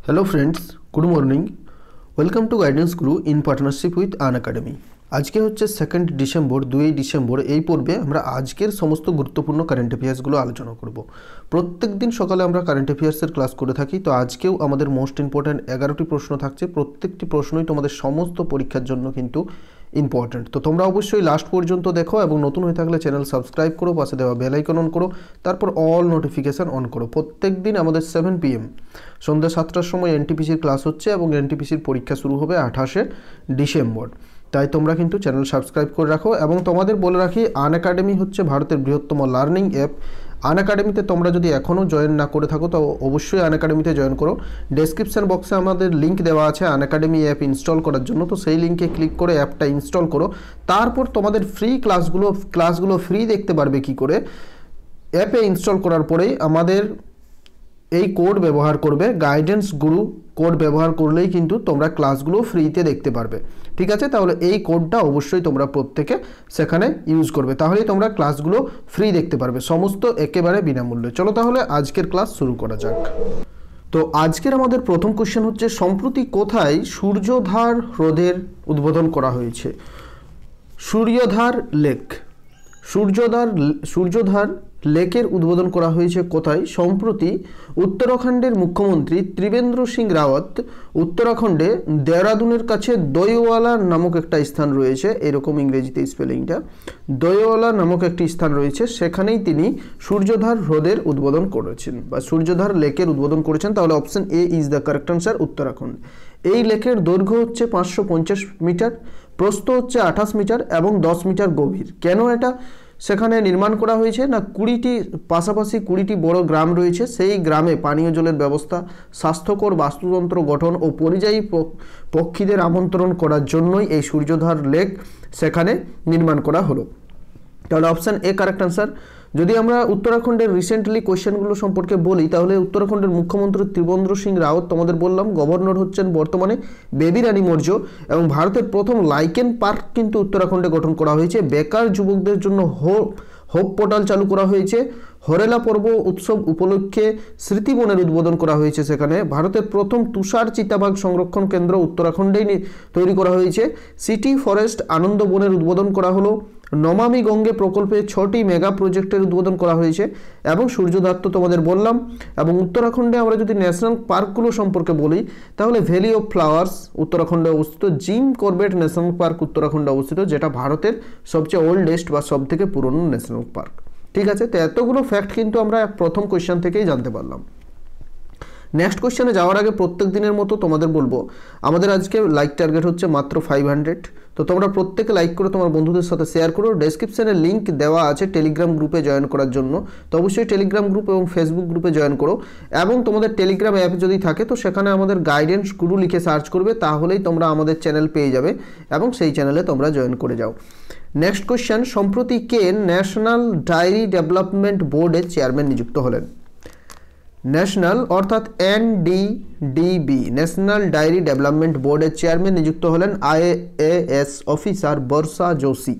Hello friends, good morning. Welcome to Guidance Guru in partnership with Unacademy. আজকে হচ্ছে 2 December 2 December এই পর্বে আমরা আজকের সমস্ত গুরুত্বপূর্ণ কারেন্ট অ্যাফেয়ার্সগুলো আলোচনা করব। প্রত্যেকদিন সকালে আমরা কারেন্ট অ্যাফেয়ার্সের ক্লাস করে থাকি, তো আজকেও আমাদের মোস্ট ইম্পর্ট্যান্ট 11টি প্রশ্ন থাকছে। প্রত্যেকটি প্রশ্নই তোমাদের সমস্ত পরীক্ষার জন্য কিন্তু ইম্পর্ট্যান্ট। তো তোমরা অবশ্যই লাস্ট পর্যন্ত দেখো এবং নতুন হয়ে থাকলে চ্যানেল সাবস্ক্রাইব করো, পাশে দেওয়া বেল আইকন অন করো, তারপর অল নোটিফিকেশান অন করো। প্রত্যেকদিন আমাদের 7 PM সন্ধ্যা 7টার সময় এনটিপিসির ক্লাস হচ্ছে এবং এনটিপিসির পরীক্ষা শুরু হবে 28শে ডিসেম্বর। তাই তোমরা কিন্তু চ্যানেল সাবস্ক্রাইব করে রাখো এবং তোমাদের বলে রাখি আনএকাডেমি হচ্ছে ভারতের বৃহত্তম লার্নিং অ্যাপ। আনএকাডেমিতে তোমরা যদি এখনও জয়েন না করে থাকো তো অবশ্যই আনএকাডেমিতে জয়েন করো। ডেসক্রিপশন বক্সে আমাদের লিঙ্ক দেওয়া আছে আনএকাডেমি অ্যাপ ইনস্টল করার জন্য, তো সেই লিঙ্কে ক্লিক করে অ্যাপটা ইনস্টল করো। তারপর তোমাদের ফ্রি ক্লাসগুলো ফ্রি দেখতে পারবে কি করে। অ্যাপে ইনস্টল করার পরেই আমাদের এই কোড ব্যবহার করবে, গাইডেন্স গুরু কোড ব্যবহার করলেই কিন্তু তোমরা ক্লাসগুলো ফ্রিতে দেখতে পারবে। ঠিক আছে, তাহলে এই কোডটা অবশ্যই তোমরা প্রত্যেকে সেখানে ইউজ করবে, তাহলেই তোমরা ক্লাসগুলো ফ্রি দেখতে পারবে, সমস্ত একেবারে বিনামূল্যে। চলো তাহলে আজকের ক্লাস শুরু করা যাক। তো আজকের আমাদের প্রথম কোশ্চেন হচ্ছে, সম্প্রতি কোথায় সূর্যধার হ্রদের উদ্বোধন করা হয়েছে? সূর্যধার লেক, সূর্যধার লেকের উদ্বোধন করা হয়েছে কোথায়? সম্প্রতি উত্তরাখণ্ডের মুখ্যমন্ত্রী ত্রিবেন্দ্র সিং রাওয়াত উত্তরাখণ্ডে দেহরাদুনের কাছে দইওয়ালা নামক একটা স্থান রয়েছে, এরকম ইংরেজিতে স্পেলিংটা, দইওয়ালা নামক একটি স্থান রয়েছে, সেখানেই তিনি সূর্যধার হ্রদের উদ্বোধন করেছেন বা সূর্যধার লেকের উদ্বোধন করেছেন। তাহলে option A is the correct answer, Uttarakhand. এই লেকের দৈর্ঘ্য হচ্ছে 550 মিটার, প্রস্থ হচ্ছে 28 মিটার এবং 10 মিটার গভীর। কেন এটা সেখানে নির্মাণ করা হয়েছে না, 20টি বড় গ্রাম রয়েছে, সেই গ্রামে পানীয় জলের ব্যবস্থা, স্বাস্থ্যকর বাস্তুতন্ত্র গঠন ও পরিযায়ী পক্ষীদের আমন্ত্রণ করার জন্যই এই সূর্যধার লেক সেখানে নির্মাণ করা হলো। তাহলে অপশান এ কারেক্ট আনসার। যদি আমরা উত্তরাখণ্ডের রিসেন্টলি কোয়েশ্চেনগুলো সম্পর্কে বলি, তাহলে উত্তরাখণ্ডের মুখ্যমন্ত্রী ত্রিবেন্দ্র সিং রাওয়াত তোমাদের বললাম, গভর্নর হচ্ছেন বর্তমানে বেবি রানী মৌর্য, এবং ভারতের প্রথম লাইকেন পার্ক কিন্তু উত্তরাখণ্ডে গঠন করা হয়েছে। বেকার যুবকদের জন্য হোপ পোর্টাল চালু করা হয়েছে। হরেলা পর্ব উৎসব উপলক্ষে স্মৃতিবনের উদ্বোধন করা হয়েছে সেখানে। ভারতের প্রথম তুষার চিতাবাঘ সংরক্ষণ কেন্দ্র উত্তরাখণ্ডেই তৈরি করা হয়েছে। সিটি ফরেস্ট আনন্দ বনের উদ্বোধন করা হলো। নমামি গঙ্গে প্রকল্পে 6টি মেগা প্রজেক্টের উদ্বোধন করা হয়েছে এবং সূর্যধার তো তোমাদের বললাম। এবং উত্তরাখণ্ডে আমরা যদি ন্যাশনাল পার্কগুলো সম্পর্কে বলি, তাহলে ভ্যালি অফ ফ্লাওয়ার্স উত্তরাখণ্ডে অবস্থিত, জিম করবেট ন্যাশনাল পার্ক উত্তরাখণ্ডে অবস্থিত, যেটা ভারতের সবচেয়ে ওল্ডেস্ট বা সব থেকে পুরনো ন্যাশনাল পার্ক। ঠিক আছে, তো এতগুলো ফ্যাক্ট কিন্তু আমরা প্রথম কোয়েশ্চেন থেকেই জানতে পারলাম। নেক্সট কোয়েশ্চেনে যাওয়ার আগে প্রত্যেক দিনের মতো তোমাদের বলবো, আমাদের আজকে লাইক টার্গেট হচ্ছে মাত্র 500। তো তোমরা প্রত্যেকে লাইক করে তোমার বন্ধুদের সাথে শেয়ার করো। ডেসক্রিপশনে লিঙ্ক দেওয়া আছে টেলিগ্রাম গ্রুপে জয়েন করার জন্য, তো অবশ্যই টেলিগ্রাম গ্রুপ এবং ফেসবুক গ্রুপে জয়েন করো। এবং তোমাদের টেলিগ্রাম অ্যাপ যদি থাকে তো সেখানে আমাদের গাইডেন্স গুরু লিখে সার্চ করবে, তাহলেই তোমরা আমাদের চ্যানেল পেয়ে যাবে এবং সেই চ্যানেলে তোমরা জয়েন করে যাও। নেক্সট কোয়েশ্চেন, সম্প্রতি কে ন্যাশনাল ডায়েরি ডেভেলপমেন্ট বোর্ডের চেয়ারম্যান নিযুক্ত হলেন? ন্যাশনাল অর্থাৎ NDDB ন্যাশনাল ডায়েরি ডেভেলপমেন্ট বোর্ডের চেয়ারম্যান নিযুক্ত হলেন IAS officer Varsha Joshi.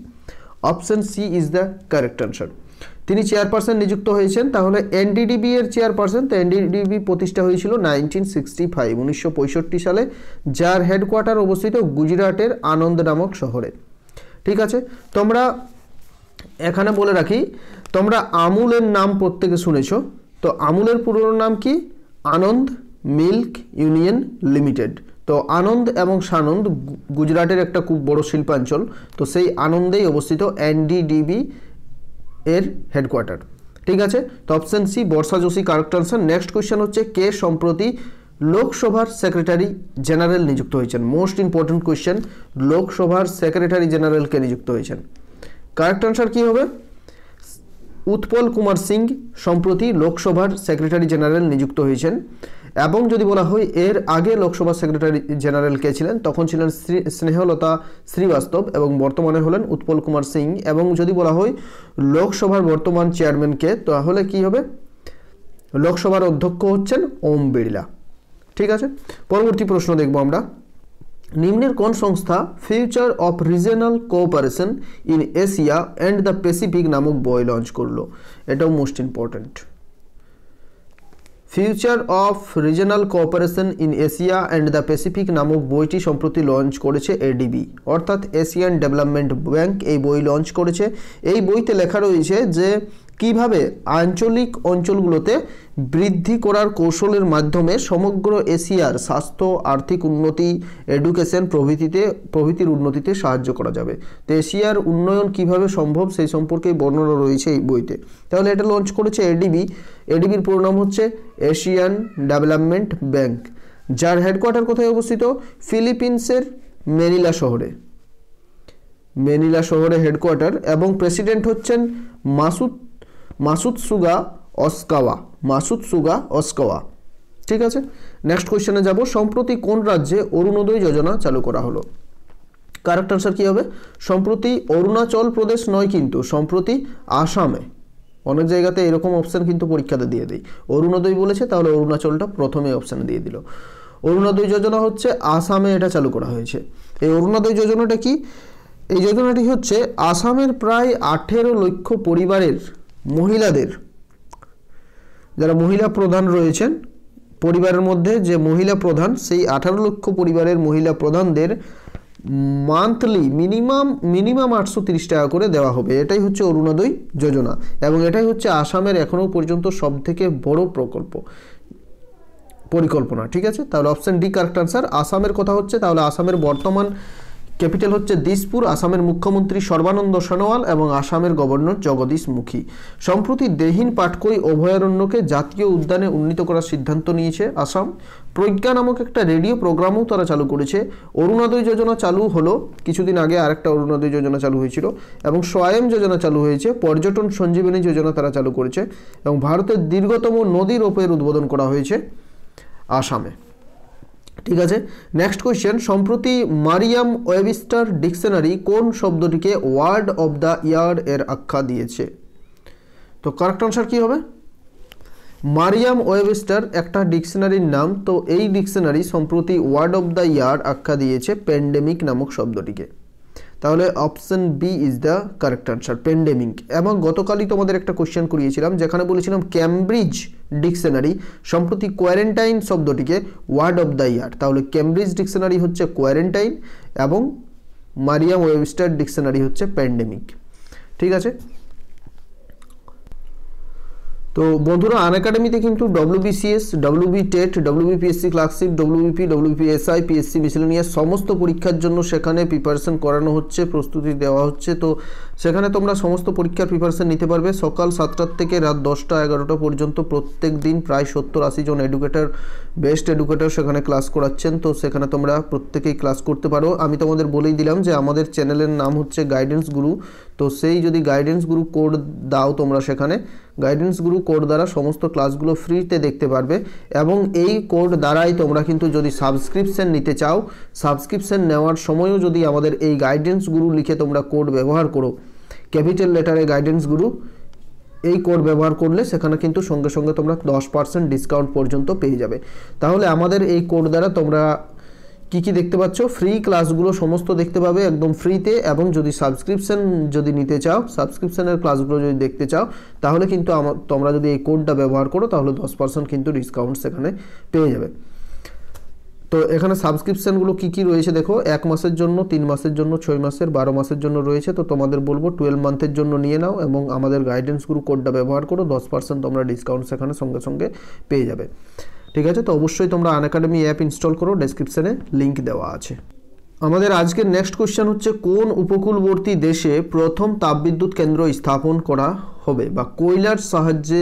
Option C is the correct answer. তিনি চেয়ারপারসন নিযুক্ত হয়েছেন। তাহলে NDDB এর চেয়ারপারসন, তো NDDB প্রতিষ্ঠা হয়েছিল 1965 সালে, যার হেডকোয়ার্টার অবস্থিত গুজরাটের আনন্দ নামক শহরে। ঠিক আছে, তোমরা এখানে বলে রাখি, তোমরা আমুলের নাম প্রত্যেকে শুনেছো। তো আমুলের পুরো নাম কি? আনন্দ মিল্ক ইউনিয়ন লিমিটেড। তো আনন্দ এবং সানন্দ গুজরাটের একটা খুব বড় শিল্পাঞ্চল, তো সেই আনন্দেই অবস্থিত NDDB এর হেডকোয়ার্টার। ঠিক আছে, তো option C Varsha Joshi correct answer. Next question হচ্ছে, কে সম্প্রতি লোকসভার সেক্রেটারি জেনারেল নিযুক্ত হয়েছেন? মোস্ট ইম্পর্টেন্ট কোয়েশ্চেন, লোকসভার সেক্রেটারি জেনারেল কে নিযুক্ত হয়েছেন? কারেক্ট আনসার কি হবে? উৎপল কুমার সিং সম্প্রতি লোকসভার সেক্রেটারি জেনারেল নিযুক্ত হয়েছেন। এবং যদি বলা হয় এর আগে লোকসভার সেক্রেটারি জেনারেল কে ছিলেন, তখন ছিলেন স্নেহলতা শ্রীবাস্তব এবং বর্তমানে হলেন উৎপল কুমার সিং। এবং যদি বলা হয় লোকসভার বর্তমান চেয়ারম্যান কে, তাহলে কি হবে? লোকসভার অধ্যক্ষ হচ্ছেন ওম বিড়লা। ঠিক আছে, পরবর্তী প্রশ্ন দেখব আমরা। নিম্নের কোন সংস্থা future of regional cooperation in Asia and the Pacific নামক বই লঞ্চ করলো? এটাও most important. Future of regional cooperation in Asia and the Pacific নামক বইটি সম্প্রতি লঞ্চ করেছে এডিবি, অর্থাৎ এশিয়ান ডেভেলপমেন্ট ব্যাংক এই বই লঞ্চ করেছে। এই বইতে লেখা রয়েছে যে কিভাবে আঞ্চলিক অঞ্চলগুলোতে বৃদ্ধি করার কৌশলের মাধ্যমে সমগ্র এশিয়ার স্বাস্থ্য, আর্থিক উন্নতি, এডুকেশন প্রভৃতির উন্নতিতে সাহায্য করা যাবে। তো এশিয়ার উন্নয়ন কিভাবে সম্ভব সেই সম্পর্কে বর্ণনা রয়েছে এই বইতে। তাহলে এটা লঞ্চ করেছে এডিবি। এডিবির পুরো নাম হচ্ছে এশিয়ান ডেভেলপমেন্ট ব্যাংক, যার হেডকোয়ার্টার কোথায় অবস্থিত? ফিলিপিন্সের ম্যানিলা শহরে হেডকোয়ার্টার, এবং প্রেসিডেন্ট হচ্ছেন মাসুতসুগা অস্কাওয়া। ঠিক আছে, নেক্সট কোয়েশ্চেনে যাব। সম্প্রতি কোন রাজ্যে অরুণোদয় যোজনা চালু করা হলো? কারেক্ট আনসার কি হবে? সম্প্রতি অরুণাচল প্রদেশ নয়, কিন্তু সম্প্রতি আসামে। অনেক জায়গাতে এরকম অপশান কিন্তু পরীক্ষাতে দিয়ে দেয়, অরুণোদয় বলেছে তাহলে অরুণাচলটা প্রথমে অপশানে দিয়ে দিল। অরুণোদয় যোজনা হচ্ছে আসামে এটা চালু করা হয়েছে। এই অরুণোদয় যোজনাটা কি? এই যোজনাটি হচ্ছে আসামের প্রায় 18 লক্ষ পরিবারের মহিলাদের, যারা মহিলা প্রধান রয়েছেন পরিবারের মধ্যে, যে মহিলা প্রধান সেই 18 লক্ষ পরিবারের মহিলা প্রধানদের মান্থলি মিনিমাম 830 টাকা করে দেওয়া হবে। এটাই হচ্ছে অরুণোদয় যোজনা, এবং এটাই হচ্ছে আসামের এখনও পর্যন্ত সবথেকে বড় পরিকল্পনা। ঠিক আছে, তাহলে অপশন ডি কারেক্ট আনসার। আসামের কথা হচ্ছে, তাহলে আসামের বর্তমান ক্যাপিটাল হচ্ছে দিসপুর, আসামের মুখ্যমন্ত্রী সর্বানন্দ সোনোয়াল এবং আসামের গভর্নর জগদীশ মুখী। সম্প্রতি দেহিন পাটকই অভয়ারণ্যকে জাতীয় উদ্যানে উন্নীত করার সিদ্ধান্ত নিয়েছে আসাম। প্রজ্ঞা নামক একটা রেডিও প্রোগ্রামও তারা চালু করেছে। অরুণোদয় যোজনা চালু হলো কিছুদিন আগে, আরেকটা অরুণোদয় যোজনা চালু হয়েছিল, এবং স্বয়ং যোজনা চালু হয়েছে। পর্যটন সঞ্জীবনী যোজনা তারা চালু করেছে, এবং ভারতের দীর্ঘতম নদী রোপের উদ্বোধন করা হয়েছে আসামে। ঠিক আছে, নেক্সট কোয়েশ্চেন। সম্প্রতি মারিয়াম ওয়েবস্টার ডিকশনারি কোন শব্দটিকে ওয়ার্ড অফ দ্য ইয়ার এর আখ্যা দিয়েছে? তো কারেক্ট আনসার কি হবে? মারিয়াম ওয়েবস্টার একটা ডিকশনারির নাম। তো এই ডিকশনারি সম্প্রতি ওয়ার্ড অফ দ্য ইয়ার আখ্যা দিয়েছে প্যান্ডেমিক নামক শব্দটিকে। তাহলে option B is the correct answer, pandemic. এবং গতকালই তোমাদের একটা কোশ্চেন করিয়েছিলাম যেখানে বলেছিলাম ক্যামব্রিজ ডিকশনারি সম্প্রতি কোয়ারেন্টাইন শব্দটিকে ওয়ার্ড অফ দ্য ইয়ার। তাহলে ক্যামব্রিজ ডিকশনারি হচ্ছে কোয়ারেন্টাইন, এবং মারিয়াম ওয়েবস্টার ডিকশনারি হচ্ছে প্যান্ডেমিক। ঠিক আছে, তো বন্ধুরা আনএকাডেমিতে কিন্তু WBCS, WB TET, WBPSC clerkship, WBP, WBPSI, PSC miscellaneous সমস্ত পরীক্ষার জন্য সেখানে প্রিপারেশন করানো হচ্ছে, প্রস্তুতি দেওয়া হচ্ছে। তো সেখানে তোমরা সমস্ত পরীক্ষার প্রিপারেশন নিতে পারবে। সকাল 7টা থেকে রাত 10টা 11টা পর্যন্ত প্রত্যেক দিন প্রায় 70-80 জন বেস্ট এডুকেটর সেখানে ক্লাস করাচ্ছেন। তো সেখানে তোমরা প্রত্যেকেই ক্লাস করতে পারো। আমি তোমাদের বলেই দিলাম যে আমাদের চ্যানেলের নাম হচ্ছে গাইডেন্স গুরু। তো সেই যদি গাইডেন্স গুরু কোড দাও তোমরা, সেখানে গাইডেন্স গুরু কোড দ্বারা সমস্ত ক্লাসগুলো ফ্রিতে দেখতে পারবে। এবং এই কোড দ্বারাই তোমরা কিন্তু যদি সাবস্ক্রিপশন নিতে চাও, সাবস্ক্রিপশন নেওয়ার সময়ও যদি আমাদের এই গাইডেন্স গুরু লিখে তোমরা কোড ব্যবহার করো, ক্যাপিটাল লেটারে গাইডেন্স গুরু, এই কোড ব্যবহার করলে সেখানে কিন্তু সঙ্গে সঙ্গে তোমরা 10% ডিসকাউন্ট পর্যন্ত পেয়ে যাবে। তাহলে আমাদের এই কোড দ্বারা তোমরা কি দেখতে পাচ্ছ? ফ্রি ক্লাসগুলো সমস্ত দেখতে পাবে একদম ফ্রিতে। এবং যদি সাবস্ক্রিপশন নিতে চাও, সাবস্ক্রিপশনের ক্লাসগুলো যদি দেখতে চাও, তাহলে কিন্তু তোমরা যদি এই কোডটা ব্যবহার করো তাহলে 10% কিন্তু ডিসকাউন্ট সেখানে পেয়ে যাবে। তো এখানে সাবস্ক্রিপশনগুলো কি রয়েছে দেখো, 1 মাসের জন্য, 3 মাসের জন্য, 6 মাসের, 12 মাসের জন্য রয়েছে। তো তোমাদের বলবো 12 মান্থের জন্য নিয়ে নাও এবং আমাদের গাইডেন্স গুরু কোডটা ব্যবহার করো, 10% তোমরা ডিসকাউন্ট সেখানে সঙ্গে সঙ্গে পেয়ে যাবে। ঠিক আছে, তো অবশ্যই তোমরা আনএকাডেমি অ্যাপ ইনস্টল করো, ডেসক্রিপশনে লিঙ্ক দেওয়া আছে। আমাদের আজকের নেক্সট কোশ্চেন হচ্ছে কোন উপকূলবর্তী দেশে প্রথম তাপবিদ্যুৎ কেন্দ্র স্থাপন করা হবে বা কয়লার সাহায্যে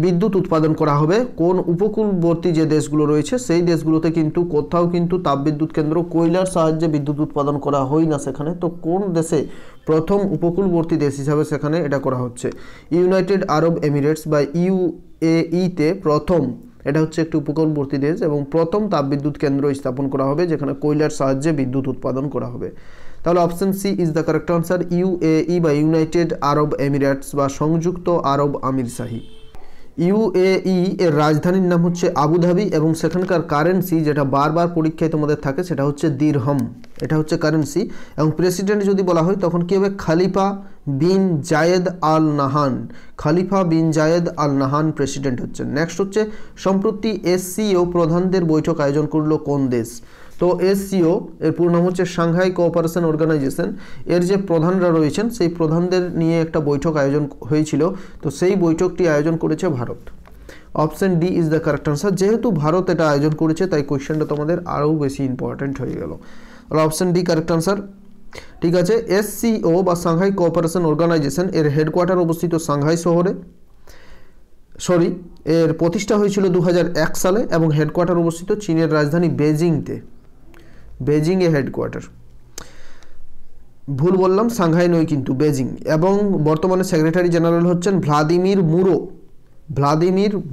বিদ্যুৎ উৎপাদন করা হবে? কোন উপকূলবর্তী যে দেশগুলো রয়েছে সেই দেশগুলোতে কিন্তু কোথাও কিন্তু তাপবিদ্যুৎ কেন্দ্র কয়লার সাহায্যে বিদ্যুৎ উৎপাদন করা হয় না সেখানে। তো কোন দেশে প্রথম উপকূলবর্তী দেশ হিসাবে সেখানে এটা করা হচ্ছে? ইউনাইটেড আরব এমিরেটস বা UAE-তে প্রথম, এটা হচ্ছে একটি উপকূলবর্তী দেশ, এবং প্রথম তাপবিদ্যুৎ কেন্দ্র স্থাপন করা হবে যেখানে কয়লার সাহায্যে বিদ্যুৎ উৎপাদন করা হবে। তাহলে option C is the correct answer, UAE বা ইউনাইটেড আরব এমিরেটস বা সংযুক্ত আরব আমিরশাহী। UAE এর রাজধানীর নাম হচ্ছে আবুধাবি এবং সেখানকার কারেন্সি যেটা বারবার পরীক্ষায় তোমাদের থাকে সেটা হচ্ছে দিরহাম, এটা হচ্ছে কারেন্সি। এবং প্রেসিডেন্ট যদি বলা হয় তখন কী হবে? খলিফা বিন জায়েদ আল নাহান, খলিফা বিন জায়েদ আল নাহান প্রেসিডেন্ট হচ্ছেন। নেক্সট হচ্ছে সম্প্রতি এসসিও প্রধানদের বৈঠক আয়োজন করলো কোন দেশ? তো এসসিও এর পুরো নাম হচ্ছে সাংহাই কোঅপারেশন অর্গানাইজেশন। এর যে প্রধানরা রয়েছেন সেই প্রধানদের নিয়ে একটা বৈঠক আয়োজন হয়েছিল, তো সেই বৈঠকটি আয়োজন করেছে Bharat. Option D is the correct answer. যেহেতু ভারত এটা আয়োজন করেছে তাই কোয়েশ্চেনটা তোমাদের আরও বেশি ইম্পর্টেন্ট হয়ে গেল। তাহলে অপশন ডি কারেক্ট আনসার। ঠিক আছে, এসসিও বা সাংহাই কোঅপারেশন অর্গানাইজেশন এর হেডকোয়ার্টার অবস্থিত সাংহাই শহরে, এর প্রতিষ্ঠা হয়েছিল 2001 সালে এবং হেডকোয়ার্টার অবস্থিত চীনের রাজধানী বেজিংতে, বেজিংয়ে হেডকোয়ার্টার। ভুল বললাম, সাংহাই নয় কিন্তু বেজিং। এবং বর্তমানে সেক্রেটারি জেনারেল হচ্ছেন ভ্লাদিমির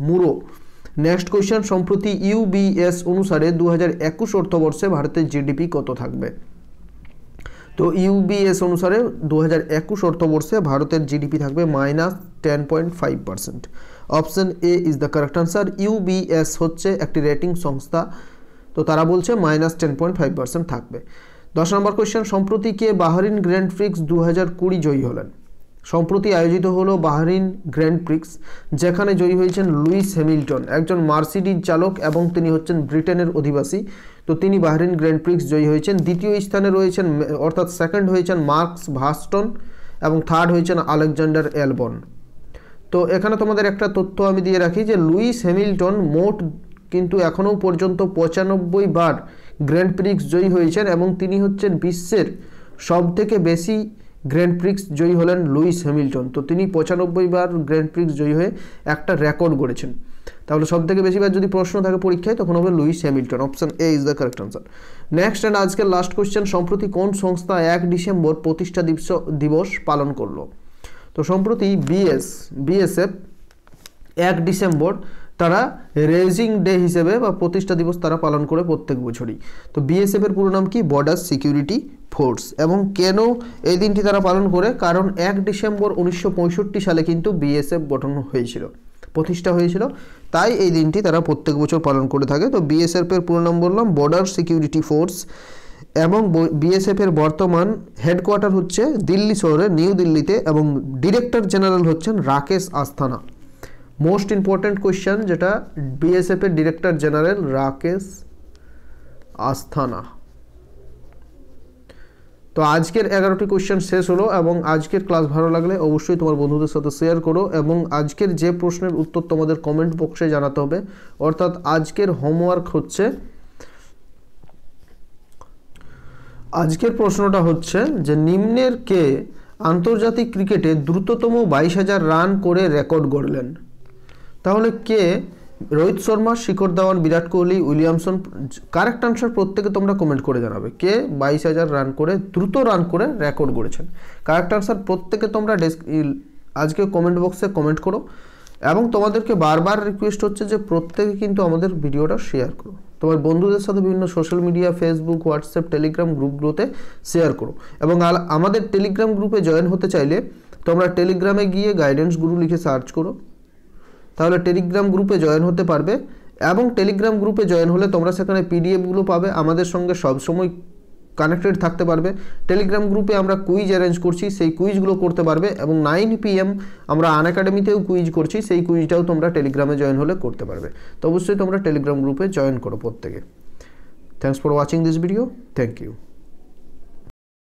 মুরো। নেক্সট কোয়েশ্চেন, সম্প্রতি ইউবিএস অনুসারে 2021 অর্থবর্ষে ভারতের জিডিপি কত থাকবে? তো ইউবিএস অনুসারে 2021 অর্থবর্ষে ভারতের জিডিপি থাকবে -10.5%। Option A is the correct answer. UBS হচ্ছে একটি রেটিং সংস্থা, তো তারা বলছে -10.5% থাকবে। 10 নম্বর কোয়েশ্চেন, সম্প্রতি কে বাহরিন গ্র্যান্ড প্রিক্স 2020 জয়ী হলেন? সম্প্রতি আয়োজিত হলো বাহরিন গ্র্যান্ড প্রিক্স, যেখানে জয়ী হয়েছেন লুইস হ্যামিল্টন, একজন মার্সিডিজ চালক এবং তিনি হচ্ছেন ব্রিটেনের অধিবাসী। তো তিনি বাহরিন গ্র্যান্ড প্রিক্স জয়ী হয়েছেন। দ্বিতীয় স্থানে রয়েছেন, অর্থাৎ সেকেন্ড হয়েছেন মার্কস ভার্স্টন এবং থার্ড হয়েছেন আলেকজান্ডার অ্যালবন। তো এখানে তোমাদের একটা তথ্য আমি দিয়ে রাখি যে লুইস হ্যামিল্টন মোট কিন্তু এখনও পর্যন্ত 95 বার গ্র্যান্ড প্রিক্স জয়ী হয়েছেন এবং তিনি হচ্ছেন বিশ্বের সবথেকে বেশি গ্র্যান্ড প্রিক্স জয়ী হলেন লুইস হ্যামিল্টন। তো তিনি 95 বার গ্র্যান্ড প্রিক্স জয়ী হয়ে একটা রেকর্ড গড়েছেন। তাহলে সবথেকে বেশিবার যদি প্রশ্ন থাকে পরীক্ষায় তখন হবে Lewis Hamilton. Option A is the correct answer. Next and আজকের লাস্ট কোয়েশ্চেন, সম্প্রতি কোন সংস্থা 1 ডিসেম্বর প্রতিষ্ঠা দিবস পালন করলো? তো সম্প্রতি বিএসএফ 1 ডিসেম্বর তারা রেজিং ডে হিসেবে বা প্রতিষ্ঠা দিবস তারা পালন করে প্রত্যেক বছরই। তো বিএসএফ এর পুরো নাম কি? Border security force. এবং কেন এই দিনটি তারা পালন করে? কারণ 1 ডিসেম্বর 1965 সালে কিন্তু বিএসএফ গঠন হয়েছিল, প্রতিষ্ঠা হয়েছিল, তাই এই দিনটি তারা প্রত্যেক বছর পালন করে থাকে। তো বিএসএফ এর পুরো নাম বললাম বর্ডার সিকিউরিটি ফোর্স। এবং বিএসএফ এর বর্তমান হেডকোয়ার্টার হচ্ছে দিল্লি শহরে, নিউ দিল্লিতে, এবং ডিরেক্টর জেনারেল হচ্ছেন রাকেশ আস্থানা। মোস্ট ইম্পর্ট্যান্ট কোয়েশ্চেন যেটা, বিএসএফ এর ডিরেক্টর জেনারেল রাকেশ আস্থানা। তো আজকের 11টি কোয়েশ্চেন শেষ হলো এবং আজকের ক্লাস ভালো লাগলে অবশ্যই তোমার বন্ধুদের সাথে শেয়ার করো এবং আজকের যে প্রশ্নের উত্তর তোমাদের কমেন্ট বক্সে জানাতে হবে। অর্থাৎ আজকের হোমওয়ার্ক হচ্ছে, আজকের প্রশ্নটা হচ্ছে যে নিম্নের কে আন্তর্জাতিক ক্রিকেটে দ্রুততম 22,000 রান করে রেকর্ড গড়লেন? তাহলে কে? Rohit Sharma, Shikhar Dhawan, Virat Kohli, Williamson. Correct answer প্রত্যেকে তোমরা কমেন্ট করে জানাবে কে 22,000 রান করে দ্রুত রান করে রেকর্ড গড়েছেন। কারেক্ট আনসার প্রত্যেকে তোমরা আজকে কমেন্ট বক্সে কমেন্ট করো এবং তোমাদেরকে বারবার রিকোয়েস্ট হচ্ছে যে প্রত্যেকে কিন্তু আমাদের ভিডিওটা শেয়ার করো, তোমার বন্ধুদের সাথে বিভিন্ন social media, Facebook, WhatsApp, Telegram গ্রুপগুলোতে শেয়ার করো। এবং আমাদের টেলিগ্রাম গ্রুপে জয়েন হতে চাইলে তোমরা টেলিগ্রামে গিয়ে গাইডেন্স গুরু লিখে সার্চ করো, তাহলে টেলিগ্রাম গ্রুপে জয়েন হতে পারবে। এবং টেলিগ্রাম গ্রুপে জয়েন হলে তোমরা সেখানে পিডিএফগুলো পাবে, আমাদের সঙ্গে সবসময় কানেক্টেড থাকতে পারবে। টেলিগ্রাম গ্রুপে আমরা কুইজ অ্যারেঞ্জ করছি, সেই কুইজগুলো করতে পারবে। এবং 9 PM আমরা আনএকাডেমিতেও কুইজ করছি, সেই কুইজটাও তোমরা টেলিগ্রামে জয়েন হলে করতে পারবে। তো অবশ্যই তোমরা টেলিগ্রাম গ্রুপে জয়েন করো প্রত্যেকে। Thanks for watching this video. Thank you.